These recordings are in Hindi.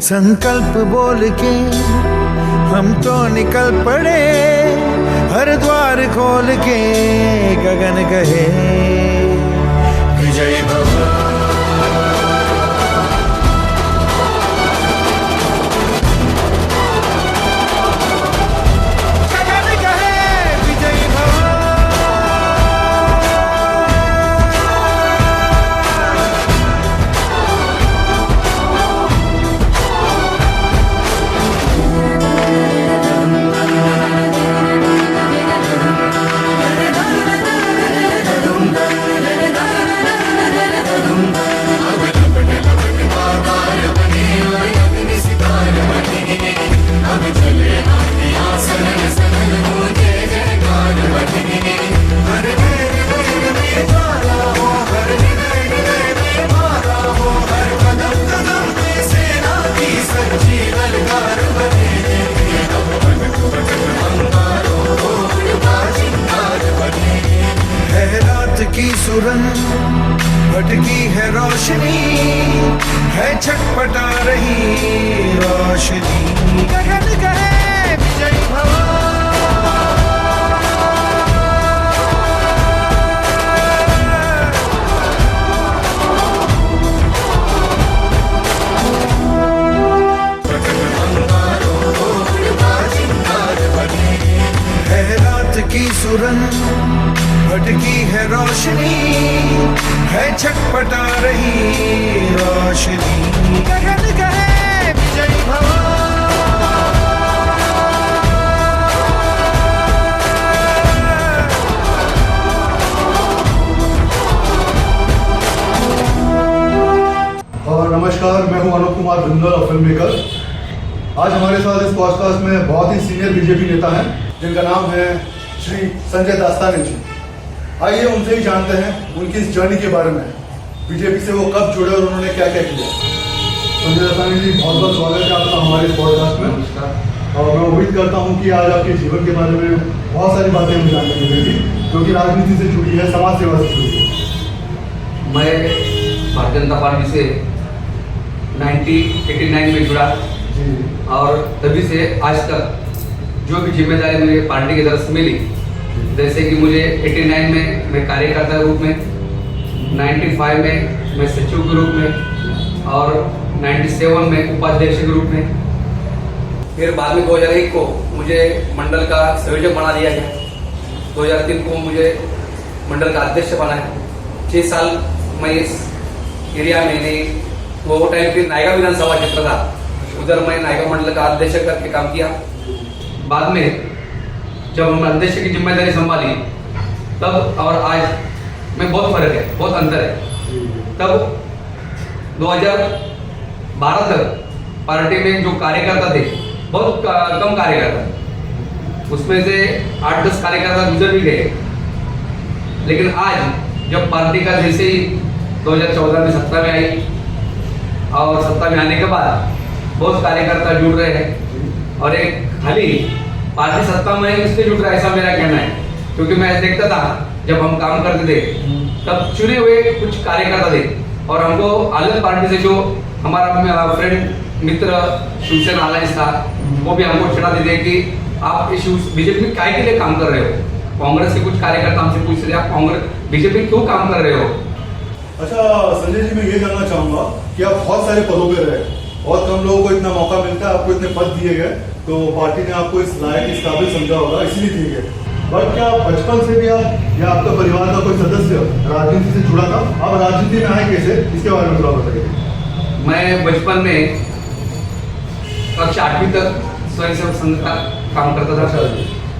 संकल्प बोल के हम तो निकल पड़े, हर द्वार खोल के गगन कहे विजय भव। की सुरंग भटकी है रोशनी, है छटपटा रही रोशनी, गगन कहे विजय भव। है रात की सुरंग भटकी है रोशनी, है छटपटा रही रोशनी, गगन कहे विजय भव। और नमस्कार, मैं हूं अनुप कुमार भिंदल, फिल्म मेकर। आज हमारे साथ इस पॉडकास्ट में बहुत ही सीनियर बीजेपी नेता हैं जिनका नाम है श्री संजय दास्तानी जी। आइए उनसे ही जानते हैं उनकी इस जर्नी के बारे में, बीजेपी से वो कब जुड़े और उन्होंने क्या क्या किया। संजय दास्तानी जी, बहुत बहुत स्वागत है आपका हमारे इस पॉडकास्ट में। नमस्कार। और मैं उम्मीद करता हूँ कि आज आपके जीवन के बारे में बहुत सारी बातें हमें जानने को मिलेगी जो कि राजनीति से जुड़ी है, समाज सेवा से जुड़ी है। मैं भारतीय जनता पार्टी से 1989 में जुड़ा और तभी से आज तक जो भी जिम्मेदारी मेरी पार्टी की तरफ से मिली, जैसे कि मुझे 89 में मैं कार्यकर्ता के रूप में, 95 में मैं सचिव के रूप में और 97 में उपाध्यक्ष के रूप में, फिर बाद में 2001 को मुझे मंडल का संयोजक बना दिया गया, 2003 को मुझे मंडल का अध्यक्ष बनाया। 6 साल मैं इस एरिया में नहीं, वो टाइम फिर नायगा विधानसभा क्षेत्र था, उधर मैं नायगा मंडल का अध्यक्ष करके काम किया। बाद में जब हम अध्यक्ष की जिम्मेदारी संभाली तब और आज में बहुत फर्क है, बहुत अंतर है। तब 2012 तक पार्टी में जो कार्यकर्ता थे बहुत कम कार्यकर्ता, उसमें से 8-10 कार्यकर्ता गुजर भी गए। लेकिन आज जब पार्टी का जैसे ही 2014 में सत्ता में आई और सत्ता में आने के बाद बहुत कार्यकर्ता जुड़ रहे हैं और एक खाली पार्टी सत्ता में इसलिए जुड़ रहा है, ऐसा मेरा कहना है। क्योंकि मैं देखता था जब हम काम करते थे तब चुने हुए कुछ कार्यकर्ता थे और हमको अलग पार्टी से जो हमारा फ्रेंड मित्र शिवसेना अलायंस था वो भी हमको चिढ़ा देते कि आप इस बीजेपी में काय के लिए काम कर रहे हो। कांग्रेस के कुछ कार्यकर्ता हमसे पूछ रहे आप कांग्रेस बीजेपी क्यों काम कर रहे हो। अच्छा संजय जी, मैं ये जानना चाहूंगा कि आप बहुत सारे पदों पे रहे, बहुत कम लोगों को इतना मौका मिलता है, आपको इतने पद दिए गए तो पार्टी ने आपको इस लायक, इस काबिल समझा होगा, इसलिए दिए गए। बट क्या बचपन से भी आप या आपका परिवार का कोई सदस्य राजनीति से जुड़ा था? आप राजनीति में आए कैसे, इसके बारे में थोड़ा बताइए। मैं बचपन में कक्षा 8वीं तक स्वयंसेवक संघ का काम करता था।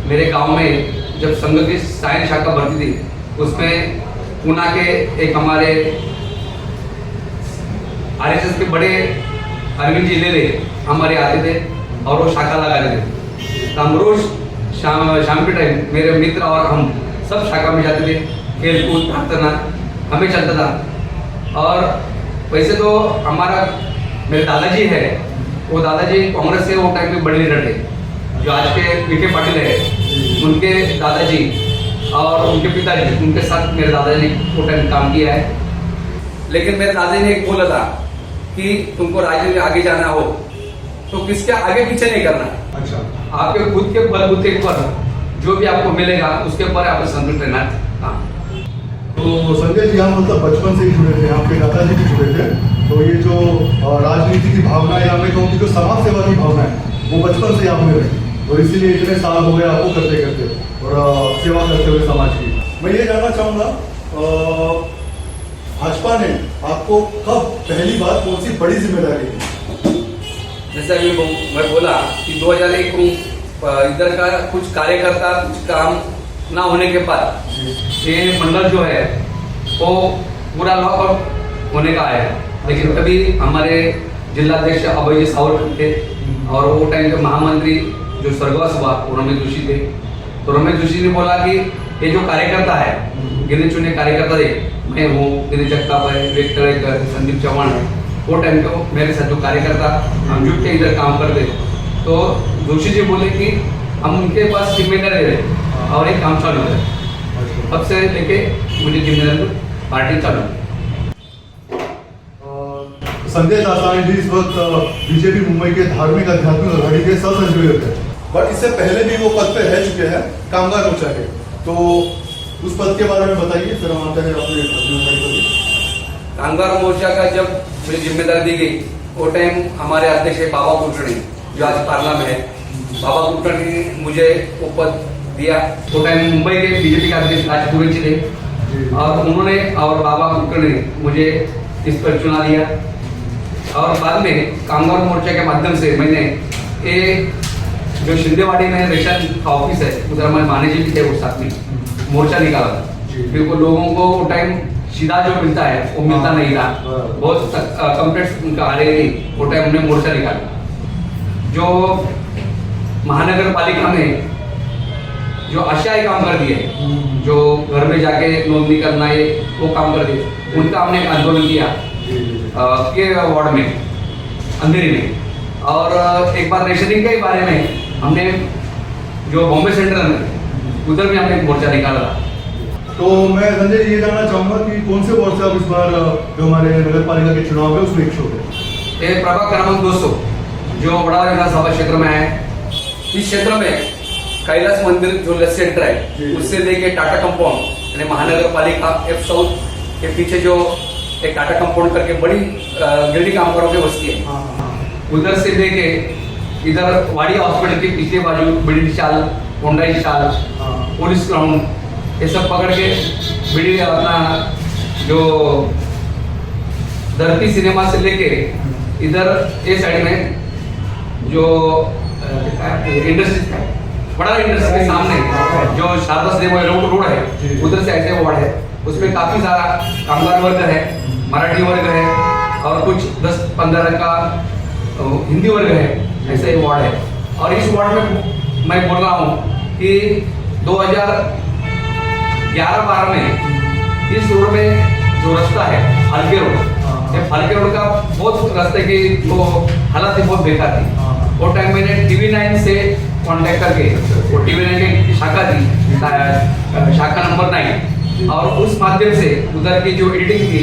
मेरे गांव में जब संघ की सायन शाखा भर्ती थी उसमें पूना के एक हमारे आरएसएस के बड़े अरविंद जी ले हमारे आते थे और वो शाखा लगाते थे। तो हम रोज शाम के टाइम मेरे मित्र और हम सब शाखा में जाते थे, खेल कूद प्रार्थना हमें चलता था। और वैसे तो हमारा मेरे दादाजी है, वो दादाजी कांग्रेस से वो टाइम में बड़े लीडर थे, जो आज के पीके पाटिल है, उनके दादाजी और उनके पिताजी, उनके साथ मेरे दादाजी वो टाइम काम किया है। लेकिन मेरे दादाजी ने एक बोला था कि तुमको राजनीति में आगे जाना हो तो किसके आगे पीछे नहीं करना। अच्छा, आपके खुद के बलबूते पर जो भी आपको मिलेगा उसके ऊपर आपको संतुष्ट रहना। हाँ, तो संजय जी हम मतलब बचपन से ही जुड़े थे, आपके दादाजी भी जुड़े थे, तो ये जो राजनीति की भावना है, हमें कहूँ कि जो समाज सेवा की भावना है वो बचपन से आप में रही, और इसीलिए इतने साल हो गए आपको करते करते और सेवा करते हुए समाज की। मैं ये जानना चाहूँगा, भाजपा ने आपको कब पहली बार कौन सी बड़ी जिम्मेदारी दी? जैसा कि मैं बोला कि 2001 में इधर का कुछ कार्यकर्ता कुछ काम ना होने के बाद ये मंडल जो है वो पूरा लॉकआउट होने का आया है। लेकिन तभी हमारे जिलाध्यक्ष अभय सावरकर थे और वो टाइम के महामंत्री जो स्वर्गवास हुआ वो रमेश जोशी थे। तो रमेश जोशी ने बोला कि ये जो कार्यकर्ता है, गिने चुने कार्यकर्ता थे, मैं हूँ, गिरीश जगताप है, विवेक तळेकर, संदीप चौहान है, वो टाइम को मेरे साथ जो कार्यकर्ता हम जुट के इधर काम करते, तो जोशी जी बोले कि हम उनके पास जिम्मेदारी दे रहे और एक काम चालू है। तब से लेके मुझे जिम्मेदारी पार्टी चालू है। संजय दासानी जी इस वक्त बीजेपी मुंबई के धार्मिक आध्यात्मिक अघाड़ी के सह संयोजक है, बट इससे पहले भी वो पद पे रह चुके हैं कामगार मोर्चा के, तो उस पद के बारे में बताइए, फिर हम आते हैं अपने। कामगार मोर्चा का जब मुझे जिम्मेदारी दी गई वो टाइम हमारे अध्यक्ष बाबा कुलकर्णी जो आज पार्ला में है, बाबा कुलकर्णी ने मुझे वो पद दिया। वो टाइम मुंबई के बीजेपी के अध्यक्ष राजपुरी जी थे और उन्होंने और बाबा कुलकर्णी ने मुझे इस पर चुना दिया। और बाद में कामगार मोर्चा के माध्यम से मैंने एक जो शिंदेवाड़ी में रेशन का ऑफिस है उधर हमारे मैनेजर भी थे, वो साथ में मोर्चा निकाला। क्योंकि लोगों को वो टाइम सीधा जो मिलता है वो मिलता नहीं था, बहुत कंप्लेंट्स उनका आ रही थी। वो टाइम हमने मोर्चा निकाला। जो महानगर पालिका में जो आशाएं काम कर दिए, जो घर में जाके नोंदनी करना है वो काम कर दिए, उनका हमने आंदोलन किया के वार्ड में अंधेरी में। और एक बार रेशनिंग के बारे में हमने जो बॉम्बे सेंट्रल में उधर भी हमने मोर्चा निकाला। तो मैं संजय ये जानना चाहूंगा कि कौन से वार्ड से आप इस बार जो हमारे नगर पालिका के चुनाव है उसमें इच्छुक है? ये प्रभाग क्रमांक 200 जो बड़ा विधानसभा क्षेत्र में है। इस क्षेत्र में कैलाश मंदिर जो लेफ्ट सेंटर है उससे लेके टाटा कंपाउंड यानी महानगर पालिका एफ साउथ के पीछे जो एक टाटा कंपाउंड करके बड़ी गिरडी कामगारों की बस्ती है, उधर से लेके इधर वाड़ी हॉस्पिटल के पीछे बाजू बिडी चाल, होंडाई चाल, पुलिस ग्राउंड, ये सब पकड़ के बिडी अपना जो धरती सिनेमा से लेके इधर ये साइड में जो इंडस्ट्री बड़ा इंडस्ट्री के सामने जो शारदा सिनेमा रोड है उधर से ऐसे वार्ड है, उसमें काफी सारा कामगार वर्ग है, मराठी वर्ग है और कुछ 10-15 का हिंदी वर्ग है, ऐसा ही वार्ड है। और इस वार्ड में मैं बोल रहा हूँ कि 2011-12 में इस रोड में जो रास्ता है हल्के रोड, हल्के रोड का बहुत रास्ते की वो हालत बहुत बेकार थी। वो टाइम मैंने TV9 से कांटेक्ट करके वो TV9 की शाखा थी, शाखा नंबर 9, और उस माध्यम से उधर की जो एडिटिंग थी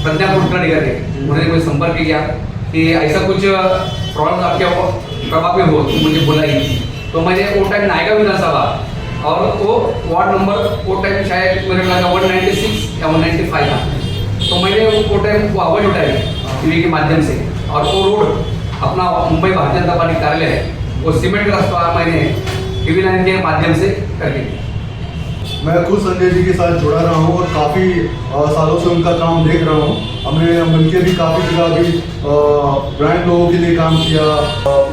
प्रज्ञा कुलकर्णी करके उन्होंने मुझे संपर्क किया कि ऐसा कुछ प्रॉब्लम आपके प्रभाव में हो तो मुझे बुलाई। तो मैंने वो टाइम नायका विधानसभा और वो वार्ड नंबर वो टाइम शायद मेरे लगा 196 या 195 था, तो मैंने वो टाइम वो आवाज उठाई टीवी के माध्यम से, और वो रोड अपना मुंबई भारतीय जनता पार्टी कार्यालय है वो सीमेंट का रास्ता मैंने TV9 के माध्यम से कर दिया। मैं खुद संजय जी के साथ जुड़ा रहा हूँ और काफ़ी सालों से उनका काम देख रहा हूँ। हमने मिलकर भी काफ़ी जगह अभी ब्रांड लोगों के लिए काम किया,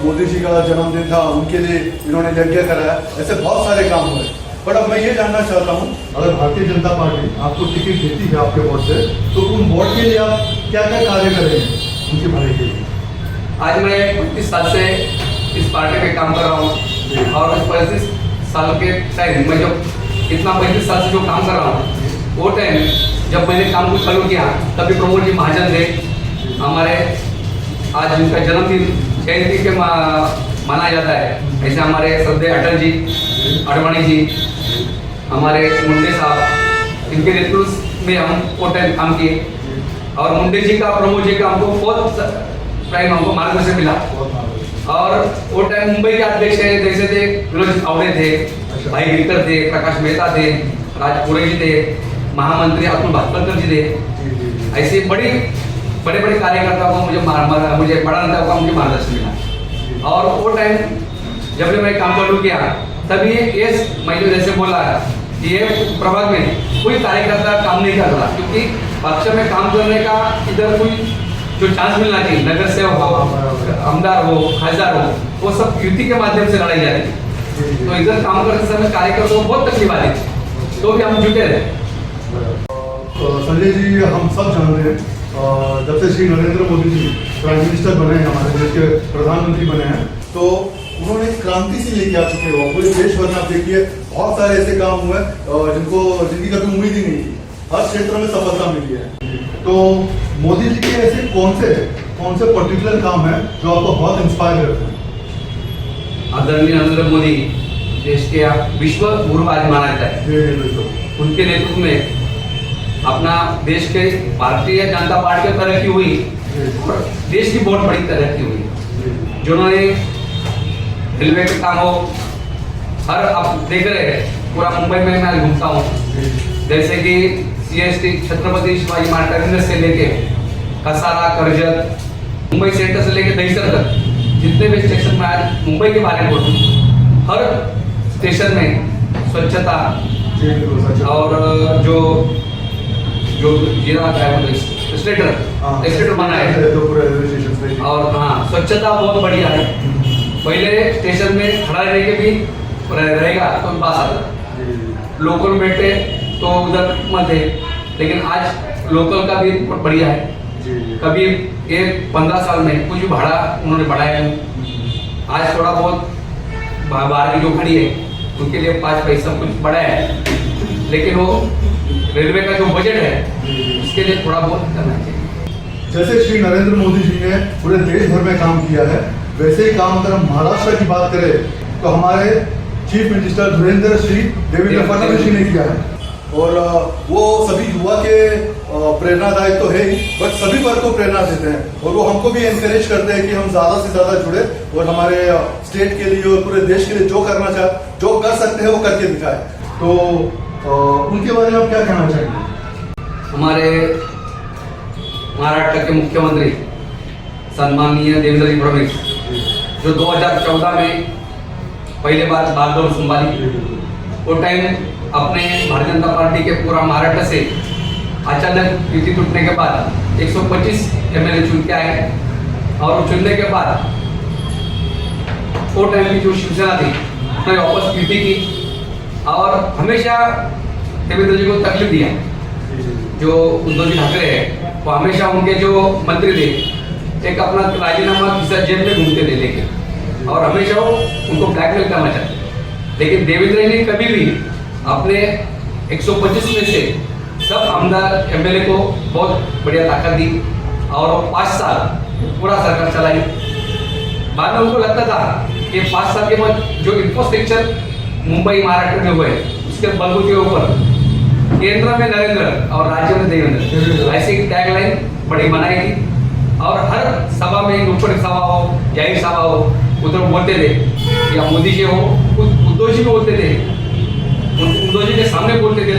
मोदी जी का जन्मदिन था उनके लिए इन्होंने यज्ञ कराया, ऐसे बहुत सारे काम हुए। बट अब मैं ये जानना चाहता हूँ, अगर भारतीय जनता पार्टी आपको टिकट देती है आपके वोट से, तो उन वोट के लिए आप क्या क्या कार्य करेंगे उनकी भलाई के लिए? आज मैं 29 साल से इस पार्टी में काम कर रहा हूँ और 35 साल के टाइम मैं जब इतना 35 साल से जो काम कर रहा हूँ वो टाइम जब मैंने काम को चालू किया तभी प्रमोद जी महाजन थे हमारे, आज उनका जन्मदिन जयंती के माना जाता है। ऐसे हमारे श्रद्धेय अटल जी, अडवाणी जी, हमारे मुंडे साहब, इनके नेतृत्व में हम वो टाइम काम किए और मुंडे जी का प्रमोद जी का हमको बहुत टाइम हमको मार्गदर्शन मिला। और वो टाइम मुंबई के अध्यक्ष जैसे थे विनोद आवड़े थे, भाई गिरकर थे, प्रकाश मेहता थे, राजपुरे जी थे, महामंत्री अतुल भास्कर जी थे। ऐसे बड़े बड़े कार्यकर्ताओं को मुझे बड़ा नेताओं का मुझे मार्गदर्शन मिला। और वो टाइम जब मैं काम चालू किया तभी ये मैंने जैसे बोला कि ये प्रभाग में कोई कार्यकर्ता काम नहीं कर रहा, क्योंकि पक्ष में काम करने का इधर कोई जो चांस मिलना चाहिए, नगर सेवक हो, आमदार हो, खासदार हो, वो सब युति के माध्यम से लड़ाई जाती है। तो इधर काम करते समय कार्यकर्ताओं को बहुत तकलीफ आती थी, तो भी हम जुटे रहे। संजय जी, हम सब जानते हैं जब से श्री नरेंद्र मोदी जी प्राइम मिनिस्टर बने हैं, हमारे देश के प्रधानमंत्री बने हैं, तो उन्होंने क्रांति सी लेके आ चुके हो। पूरे देश भर में आप देखिए बहुत सारे ऐसे काम हुए जिनकी कभी उम्मीद ही नहीं थी, हर क्षेत्र में सफलता मिली है। तो मोदी जी के ऐसे कौन से पर्टिकुलर काम है जो आपको बहुत इंस्पायर करते हैं? आदरणीय नरेंद्र मोदी देश के विश्व गुरु आज माना जाता है। उनके नेतृत्व में अपना देश के भारतीय जनता पार्टी की तरक्की हुई और देश की बहुत बड़ी तरक्की हुई। जिन्होंने रेलवे के काम हो, हर आप देख रहे हैं पूरा मुंबई में मैं घूमता हूँ, जैसे कि CST छत्रपति शिवाजी महाराज टर्मिनस से लेके कसारा, कर्जत, मुंबई सेंटर से लेके दहीसर तक जितने भी स्टेशन में आज मुंबई के बारे में बोलूँ, हर स्टेशन में स्वच्छता और जो जीरा क्या है स्टेटर बना है, और हाँ स्वच्छता बहुत बढ़िया है। पहले स्टेशन में खड़ा रहने के भी रहेगा तो पास आता, लोकल बैठे तो उधर मत है, लेकिन आज लोकल का भी बहुत बढ़िया है। कभी ये 15 साल में कुछ भी भाड़ा उन्होंने बढ़ाया नहीं। आज थोड़ा बहुत बाहर की जो खड़ी है उनके लिए 5 पैसा कुछ बढ़ाया है, लेकिन वो रेलवे का जो बजट है उसके लिए थोड़ा बहुत करना चाहिए। जैसे श्री नरेंद्र मोदी जी ने पूरे देश भर में काम किया है, वैसे ही काम अगर हम महाराष्ट्र की बात करें तो हमारे चीफ मिनिस्टर धीरेन्द्र श्री देवेंद्र फडणवीस जी ने किया है। और वो सभी युवा के प्रेरणादायक तो है ही, बट सभी वर्ग को प्रेरणा देते हैं और वो हमको भी एनकरेज करते हैं कि हम ज़्यादा से ज़्यादा जुड़े और हमारे स्टेट के लिए और पूरे देश के लिए जो कर सकते हैं वो करके दिखाए। तो उनके बारे में आप क्या कहना चाहेंगे? हमारे महाराष्ट्र के मुख्यमंत्री सम्माननीय देवेंद्र जी फडणवीस जो 2014 में पहले बार बागडोर संभाली, वो टाइम अपने भारतीय जनता पार्टी के पूरा महाराष्ट्र से अचानक युति टूटने के बाद 125 MLA चुन के आए, और चुनने के बाद वो टाइम की जो शिवसेना थी उसने वापस युति की और हमेशा देवेंद्र जी को तकलीफ दिया। जो उद्धव जी ठाकरे है वो हमेशा उनके जो मंत्री थे एक अपना राजीनामा किसी जेब में घूमते थे लेके, और हमेशा वो उनको ब्लैकमेल करना चाहते। लेकिन देवेंद्र जी कभी भी अपने 125 में से सब आमदार MLA को बहुत बढ़िया ताकत दी और 5 साल पूरा सरकार चलाई। बाद में उनको लगता था कि 5 साल के बाद जो इंफ्रास्ट्रक्चर मुंबई महाराष्ट्र में हुए उसके बलबूते के ऊपर केंद्र में नरेंद्र और राज्य में देवेंद्र ऐसी टैगलाइन बड़ी बनाई थी। और हर सभा में नुक्कड़ सभा हो, जाहिर सभा हो, उधर बोलते थे या मोदी जी हो, उद्धव जी को बोलते थे, उद्धव जी के सामने बोलते थे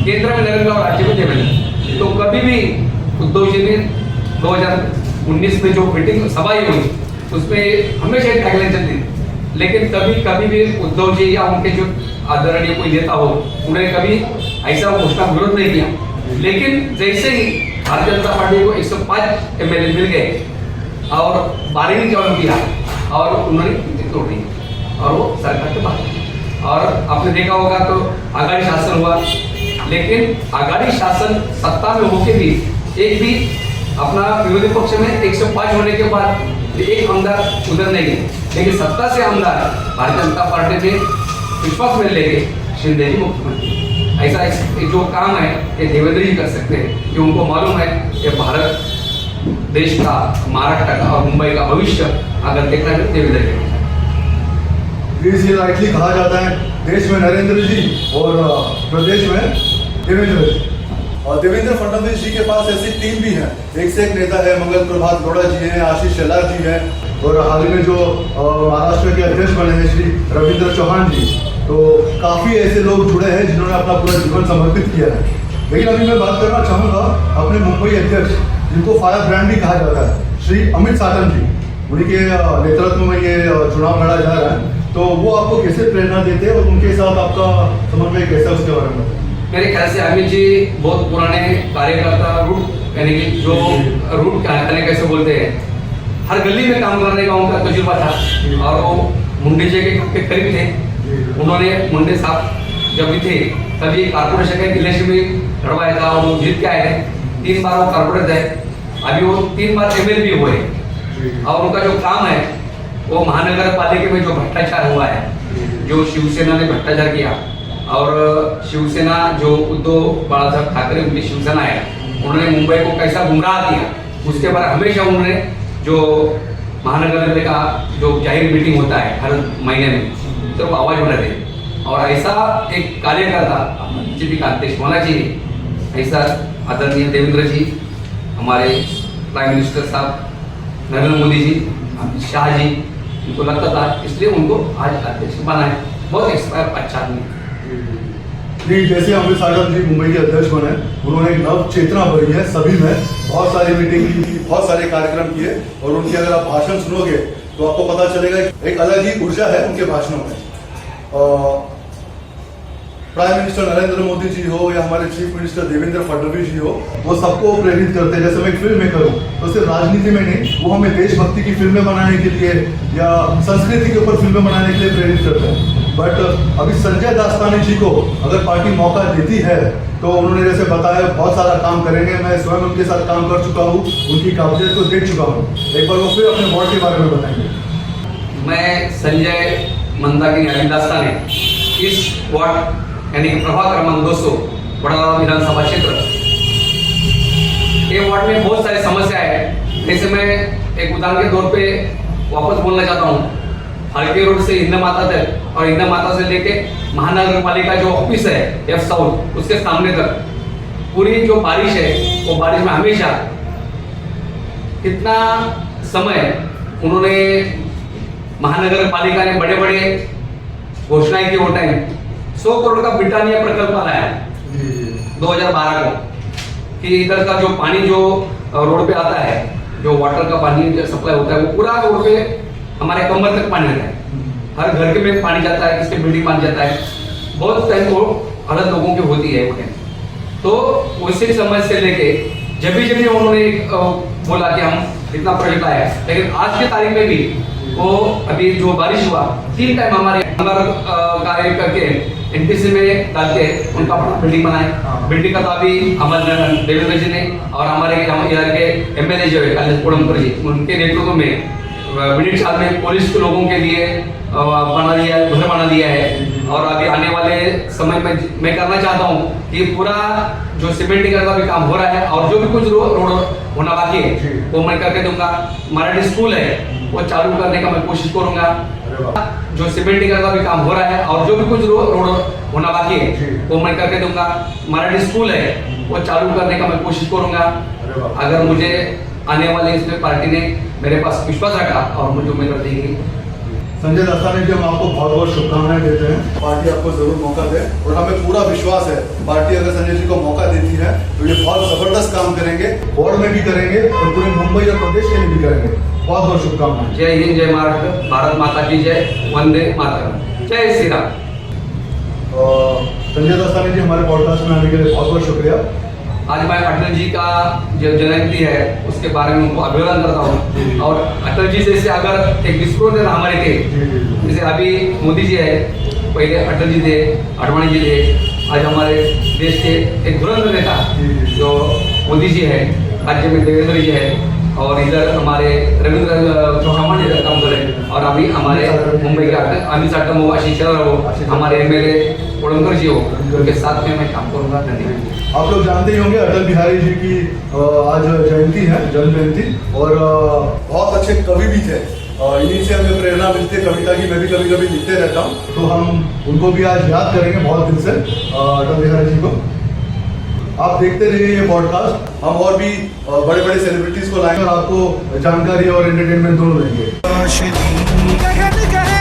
केंद्र में नरेंद्र और राज्य में देवेंद्र। तो कभी भी उद्धव जी ने 2019 में जो मीटिंग सभा हुई उसमें हमेशा एक टैगलाइन चलती थी, लेकिन कभी भी उद्धव जी या उनके जो आदरणीय कोई नेता हो उन्होंने कभी ऐसा घोषणा विरोध नहीं किया। लेकिन जैसे ही भारतीय जनता पार्टी को 105 MLA मिल गए और बार्गेनिंग चालू किया और उन्होंने नीति तोड़ दी और वो सरकार के बाद। और आपने देखा होगा तो आघाड़ी शासन हुआ, लेकिन आघाड़ी शासन सत्ता में होके भी एक भी अपना विरोधी पक्ष में 105 होने के बाद एक आमदार उधर नहीं गए, लेकिन सत्ता से आमदार भारतीय जनता पार्टी में विश्वास में लेके शिंदे जी मुख्यमंत्री। ऐसा जो काम है ये देवेंद्र जी कर सकते हैं, कि उनको मालूम है कि भारत देश का, महाराष्ट्र का और मुंबई का भविष्य अगर देखना है तो देवेंद्र जी। ये राइटली कहा जाता है देश में नरेंद्र जी और प्रदेश में देवेंद्र जी। और देवेंद्र फडणवीस जी के पास ऐसी टीम भी है, एक से एक नेता है, मंगल प्रभात गौड़ा जी हैं, आशीष शेलार जी हैं, और हाल ही में जो महाराष्ट्र के अध्यक्ष बने हैं श्री रविंद्र चौहान जी, तो काफ़ी ऐसे लोग जुड़े हैं जिन्होंने अपना पूरा जीवन समर्पित किया है। लेकिन अभी मैं बात करना चाहूँगा अपने मुंबई अध्यक्ष, जिनको फायर ब्रांड भी कहा जाता है, श्री अमित साटम जी। उन्हीं के नेतृत्व में ये चुनाव लड़ा जा रहा है, तो वो आपको कैसे प्रेरणा देते हैं और उनके साथ आपका समन्वय कैसा है, उसके बारे में? मेरे ख्याल से अमित जी बहुत पुराने कार्यकर्ता रूट, यानी कि जो रूट कैसे बोलते हैं, हर गली में काम करने का उनका तजुर्बा था और वो मुंडे जी के करीब थे। उन्होंने मुंडे साहब जब भी थे तभी कारपोरेशन के इलेक्शन में लड़वाया था और वो जीत के आए थे। 3 बार वो कारपोरेटर थे, अभी वो 3 बार एमएलए भी हुए। और उनका जो काम है वो महानगर पालिका में जो भ्रष्टाचार हुआ है, जो शिवसेना ने भ्रष्टाचार किया, और शिवसेना जो उद्धव बाळासाहेब ठाकरे उनकी शिवसेना है, उन्होंने मुंबई को कैसा गुमराह किया, उसके बाद हमेशा उन्होंने जो महानगर का जो जाहिर मीटिंग होता है हर महीने में, तो वो आवाज उठाते थे। और ऐसा एक कार्यकर्ता बीजेपी का अध्यक्ष होना चाहिए, ऐसा आदरणीय देवेंद्र जी, हमारे प्राइम मिनिस्टर साहब नरेंद्र मोदी जी, अमित शाह जी, उनको लगता था, इसलिए उनको आज अध्यक्ष बनाए। बहुत अच्छा आदमी। नहीं, जैसे अमित साटम जी मुंबई के अध्यक्ष बने, उन्होंने एक नव चेतना भरी है सभी में, बहुत सारी मीटिंग की, बहुत सारे कार्यक्रम किए, और उनके अगर आप भाषण सुनोगे तो आपको पता चलेगा एक अलग ही ऊर्जा है उनके भाषणों में। प्राइम मिनिस्टर नरेंद्र मोदी जी हो या हमारे चीफ मिनिस्टर देवेंद्र फडणवीस जी हो, वो सबको प्रेरित करते हैं। जैसे मैं एक फिल्म मेकर हूँ, तो सिर्फ राजनीति में नहीं, वो हमें देशभक्ति की फिल्में बनाने के लिए या संस्कृति के ऊपर फिल्में बनाने के लिए प्रेरित करते हैं। बट अभी संजय दास्तानी जी को अगर पार्टी मौका देती है तो उन्होंने जैसे बताया बहुत सारा काम करेंगे। मैं स्वयं उनके साथ काम कर चुका हूँ, उनकी काबिलियत को देख चुका हूँ। एक बार वो फिर अपने वार्ड के बारे में बताएंगे। मैं संजय मंदाकिनी दास्ताने, इस वार्ड यानी प्रभाग क्रमांक 200 बड़ौदा विधानसभा क्षेत्र, ये वार्ड में बहुत सारी समस्याएं हैं। जैसे मैं एक उदाहरण के तौर पे वापस बोलना चाहता हूँ, हल्के रोड से हिंद माता तक और हिंद माता से लेके महानगर पालिका जो ऑफिस है एफ साउथ, उसके सामने तक पूरी जो बारिश है, वो बारिश में हमेशा कितना समय उन्होंने महानगर पालिका ने बड़े बड़े घोषणाएं की। वो टाइम 100 करोड़ का ब्रिटानिया प्रकल्प लाया 2012 को, कि इधर का जो पानी जो रोड पे आता है, जो वाटर का पानी सप्लाई होता है, वो पूरा रोड पे हमारे कमर तक पानी रहता है। हर घर के में पानी जाता है, किसके बिल्डिंग पानी जाता है। बहुत टाइम वो हालत लोगों की होती है वो टाइम। तो उसी समय से लेके जब भी उन्होंने बोला कि हम इतना प्रोजेक्ट लाया है, लेकिन आज के तारीख में भी वो अभी जो बारिश हुआ 3 टाइम हमारे कार्य करके एनपीसी में डाल के उनका अपना बिल्डिंग बनाए। बिल्डिंग का तो अभी हमारे देवेंद्र जी ने और हमारे यहाँ के एमएलए जो है कलेश कोडमकर जी, उनके नेतृत्व में मिनट साल में पुलिस के लोगों के लिए बना दिया है, घर बना दिया है। और अभी आने वाले समय में मैं करना चाहता हूँ कि पूरा जो सीमेंटिंग का भी काम हो रहा है और जो भी कुछ रोड होना बाकी है वो मैं करके दूंगा। मराठी स्कूल है वो चालू करने का मैं कोशिश करूंगा। जो सीमेंटिंग का भी काम हो रहा है और जो भी कुछ रोड होना बाकी है वो मैं करके दूंगा। मराठी स्कूल है वो चालू करने का मैं कोशिश करूंगा। अगर मुझे आने वाले इसमें पार्टी ने मेरे पास विश्वास रखा और मुझे उम्मीदवार देगी। संजय दास्तानी जी, हम आपको बहुत बहुत शुभकामनाएं देते हैं। पार्टी आपको जरूर मौका दे और हमें पूरा विश्वास है पार्टी अगर संजय जी को मौका देती है तो ये बहुत जबरदस्त काम करेंगे, वार्ड में भी करेंगे और पूरे मुंबई और प्रदेश के लिए भी करेंगे। बहुत बहुत शुभकामनाएं। जय हिंद, जय महाराष्ट्र, भारत माता की जय, वंदे मातरम, जय श्री राम। संजय दास्तानी जी, हमारे पॉडकास्ट में आने के लिए बहुत बहुत शुक्रिया। आज मैं अटल जी का जो जयंती है उसके बारे में उनको अभिवादन करता हूँ। और अटल जी जैसे अगर एक विस्फोट हमारे थे, जैसे अभी मोदी जी है, पहले अटल जी थे, आडवाणी जी थे, आज हमारे देश के एक धुरंधर नेता जो मोदी जी है, राज्य में देवेंद्र जी है और इधर हमारे रविंद्र चौहान जी काम करे और अभी हमारे मुंबई के अमित साटम हो, आशीष शर्मा हो, हमारे एमएलए कोडमकर जी हो, उनके साथ में मैं काम करूँगा। धन्यवाद। आप लोग जानते ही होंगे अटल बिहारी जी की आज जयंती है, जन्म जयंती, और बहुत अच्छे कवि भी थे। इन्हीं से हमें प्रेरणा मिलती है कविता की। मैं भी कभी कभी लिखते रहता हूँ, तो हम उनको भी आज याद करेंगे बहुत दिन से, अटल बिहारी जी को। आप देखते रहिए ये पॉडकास्ट। हम और भी बड़े बड़े सेलिब्रिटीज को लाएंगे और आपको जानकारी और एंटरटेनमेंट दोनों देंगे। रोशनी गगन कहे